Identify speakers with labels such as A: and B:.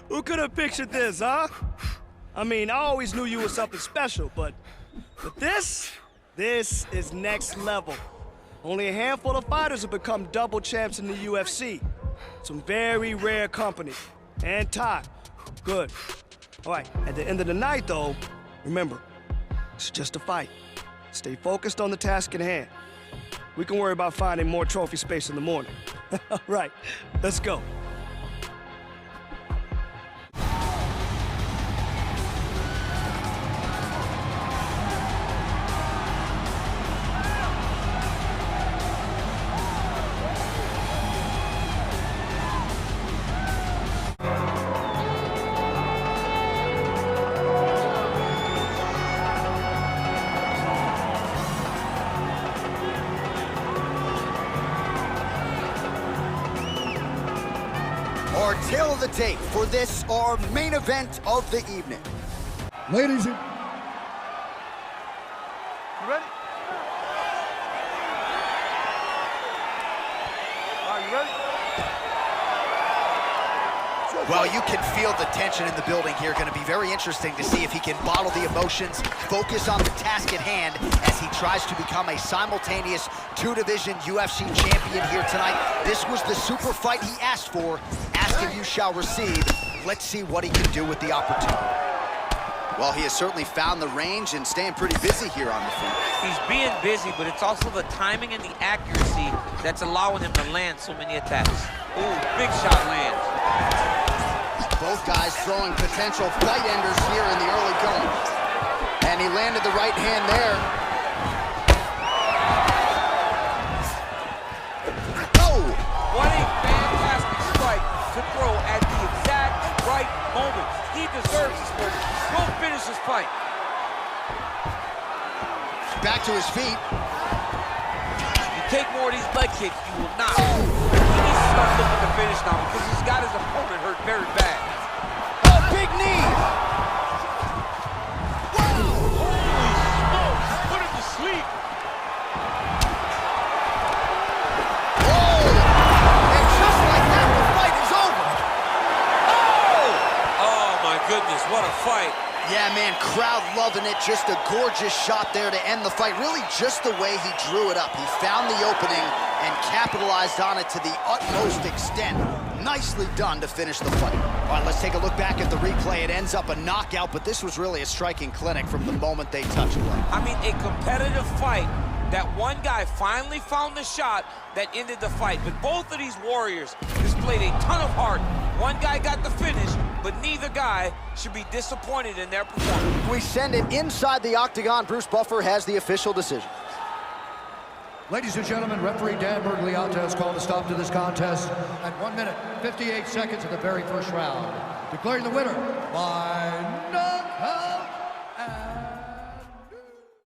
A: Who could have pictured this, huh? I mean, I always knew you were something special, but this is next level. Only a handful of fighters have become double champs in the UFC. Some very rare company. And time. Good. All right, at the end of the night, though, remember, it's just a fight. Stay focused on the task at hand. We can worry about finding more trophy space in the morning. All right, let's go.
B: Our tale of the tape for this, our main event of the evening.
C: Ladies and...
D: You ready? Are you ready?
B: Well, you can feel the tension in the building here. Going to be very interesting to see if he can bottle the emotions, focus on the task at hand as he tries to become a simultaneous two-division UFC champion here tonight. This was the super fight he asked for. Ask and you shall receive. Let's see what he can do with the opportunity. Well, he has certainly found the range and staying pretty busy here on the feet.
E: He's being busy, but it's also the timing and the accuracy that's allowing him to land so many attacks. Ooh, big shot lands.
B: Both guys throwing potential fight enders here in the early going. And he landed the right hand there. Oh!
E: What a fantastic strike to throw at the exact right moment. He deserves this moment. Go finish this fight.
B: Back to his feet.
E: You take more of these leg kicks, you will not. He needs to start looking to finish now because he's got his opponent hurt very bad.
B: Oh, big knee!
E: Holy smokes, put him to sleep.
B: Whoa! And just like that, the fight is over.
E: Oh my goodness, what a fight.
B: Yeah, man, crowd loving it. Just a gorgeous shot there to end the fight. Really just the way he drew it up. He found the opening and capitalized on it to the utmost extent. Nicely done to finish the fight. All right, let's take a look back at the replay. It ends up a knockout, but this was really a striking clinic from the moment they touched play.
E: I mean, a competitive fight that one guy finally found the shot that ended the fight. But both of these warriors displayed a ton of heart. One guy got the finish, but neither guy should be disappointed in their performance.
B: We send it inside the octagon. Bruce Buffer has the official decision.
C: Ladies and gentlemen, referee Dan Bergliata has called a stop to this contest at 1 minute, 58 seconds of the very first round, declaring the winner by knockout.